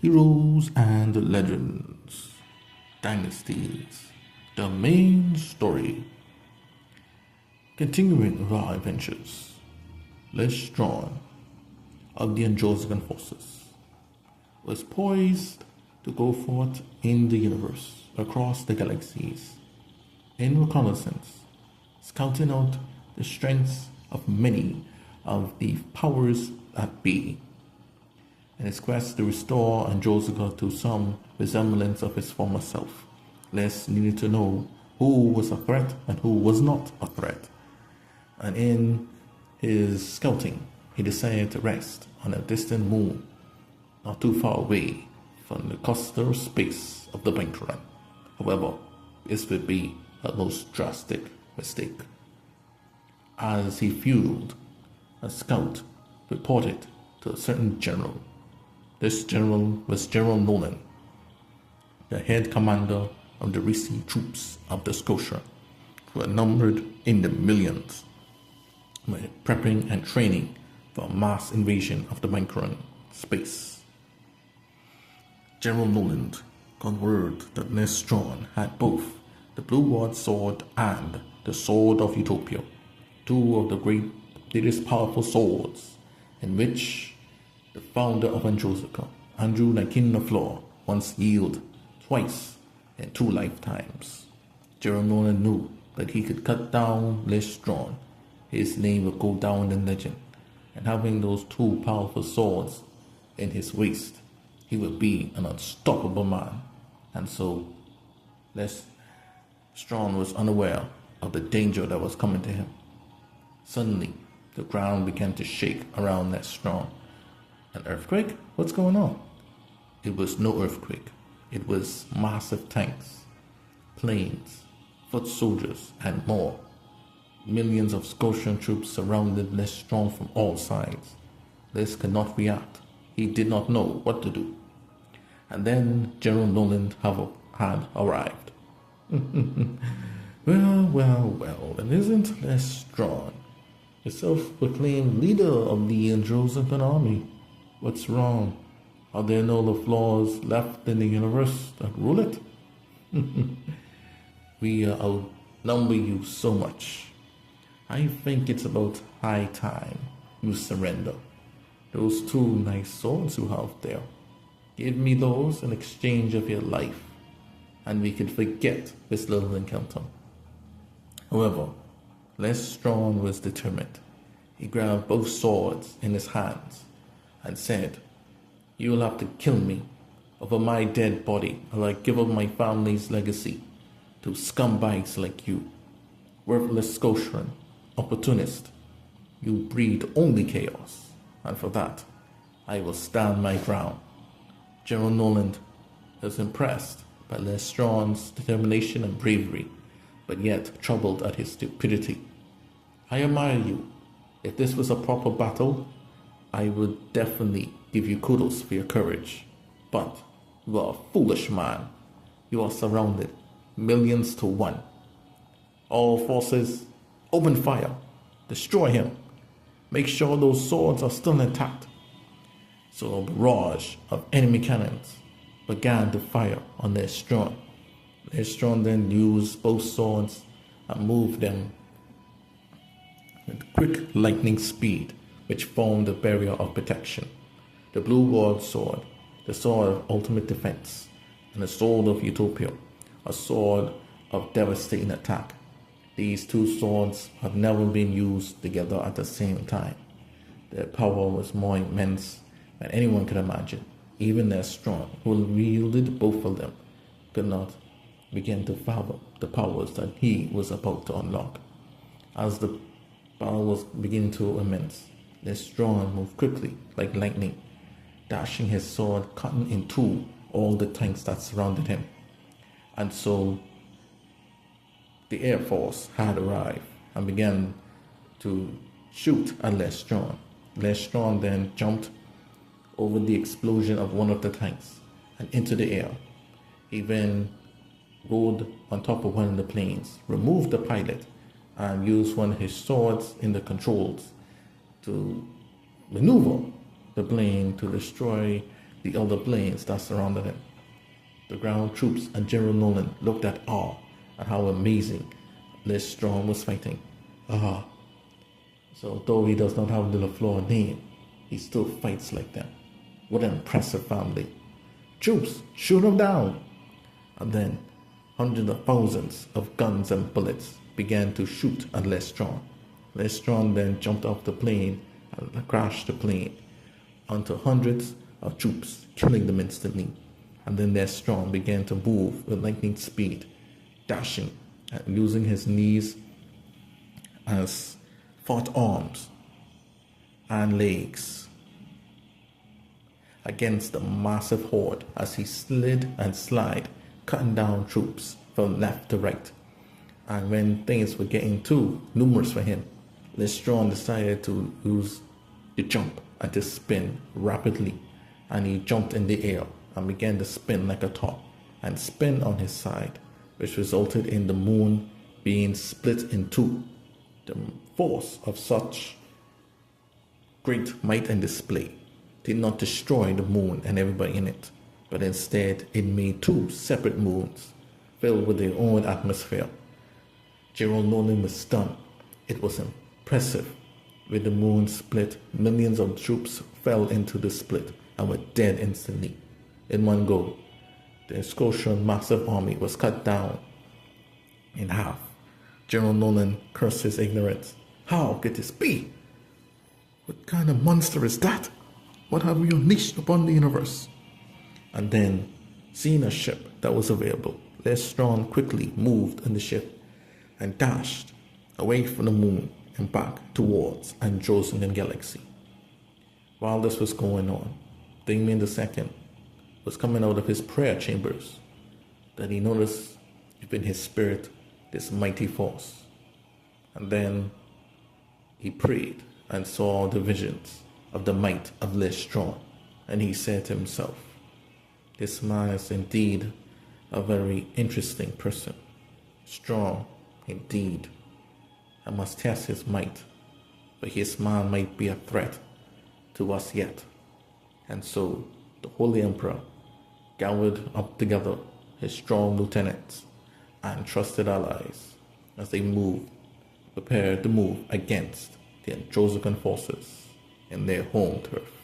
Heroes and Legends, Dynasties, the main story. Continuing with our adventures, Strachan of the Androsican forces was poised to go forth in the universe, across the galaxies, in reconnaissance, scouting out the strengths of many of the powers that be, in his quest to restore Androsica to some resemblance of his former self. Les needed to know who was a threat and who was not a threat. And in his scouting, he decided to rest on a distant moon, not too far away from the coastal space of the bank run. However, this would be a most drastic mistake. As he fueled, a scout reported to a certain general. This general was General Nolan, the head commander of the recent troops of the Scotia, who were numbered in the millions, were prepping and training for a mass invasion of the Micron space. General Nolan got word that Strachan had both the Blue Ward Sword and the Sword of Utopia, two of the greatest powerful swords in which the founder of Androsica, Andrew Nakin Lafleur, once yielded twice in 2 lifetimes. General Nolan knew that he could cut down Strachan. His name would go down in legend, and having those 2 powerful swords in his waist, he would be an unstoppable man. And so, Strachan was unaware of the danger that was coming to him. Suddenly, the ground began to shake around Strachan. An earthquake? What's going on? It was no earthquake. It was massive tanks, planes, foot soldiers, and more. Millions of Scotian troops surrounded Strachan from all sides. Les could not react. He did not know what to do. And then General Nolan had arrived. Well, and isn't Strachan the self-proclaimed leader of the Androsican army? What's wrong? Are there no Lafleurs left in the universe that rule it? We outnumber you so much. I think it's about high time you surrender. Those 2 nice swords you have there, give me those in exchange of your life, and we could forget this little encounter. However, Strachan was determined. He grabbed both swords in his hands and said, "You will have to kill me. Over my dead body, or I give up my family's legacy to scumbags like you. Worthless Scotian, opportunist. You breed only chaos, and for that, I will stand my ground." General Nolan was impressed by Strachan's determination and bravery, but yet troubled at his stupidity. "I admire you. If this was a proper battle, I would definitely give you kudos for your courage. But you are a foolish man. You are surrounded, millions to 1. All forces, open fire. Destroy him. Make sure those swords are still intact." So a barrage of enemy cannons began to fire on Strachan. Strachan then used both swords and moved them with quick lightning speed, which formed a barrier of protection. The Blue Ward Sword, the Sword of Ultimate Defense, and the Sword of Utopia, a sword of devastating attack. These 2 swords have never been used together at the same time. Their power was more immense than anyone could imagine. Even Strachan, who wielded both of them, could not begin to fathom the powers that he was about to unlock. As the battle was beginning to immense, Strachan moved quickly like lightning, dashing his sword, cutting in 2 all the tanks that surrounded him. And so the Air Force had arrived and began to shoot at Strachan. Strachan then jumped over the explosion of one of the tanks and into the air. He then rode on top of one of the planes, removed the pilot, and used one of his swords in the controls to maneuver the plane to destroy the other planes that surrounded him. The ground troops and General Nolan looked at awe at how amazing Les Strong was fighting. So though he does not have the LaFleur name, he still fights like them. What an impressive family. Troops, shoot him down! And then hundreds of thousands of guns and bullets began to shoot at Les Strong. Les Strong then jumped off the plane and crashed the plane onto hundreds of troops, killing them instantly. And then Les Strong began to move with lightning speed, dashing and using his knees as fought arms and legs against the massive horde as he slid and slid, cutting down troops from left to right. And when things were getting too numerous for him, Strachan decided to use the jump and to spin rapidly, and he jumped in the air and began to spin like a top and spin on his side, which resulted in the moon being split in two. The force of such great might and display did not destroy the moon and everybody in it, but instead it made two separate moons filled with their own atmosphere. General Nolan was stunned. It was impressive. With the moon split, millions of troops fell into the split and were dead instantly. In one go, the Scotia massive army was cut down in half. General Nolan cursed his ignorance. How could this be? What kind of monster is that? What have we unleashed upon the universe? And then, seeing a ship that was available, Les Strong quickly moved in the ship and dashed away from the moon and back towards Andromeda Galaxy. While this was going on, Damien II was coming out of his prayer chambers that he noticed within his spirit this mighty force. And then he prayed and saw the visions of the might of Les Strong, and he said to himself, this man is indeed a very interesting person. Strong indeed. I must test his might, for his man might be a threat to us yet. And so the Holy Emperor gathered up together his strong lieutenants and trusted allies as they prepared to move against the Andromeda forces in their home turf.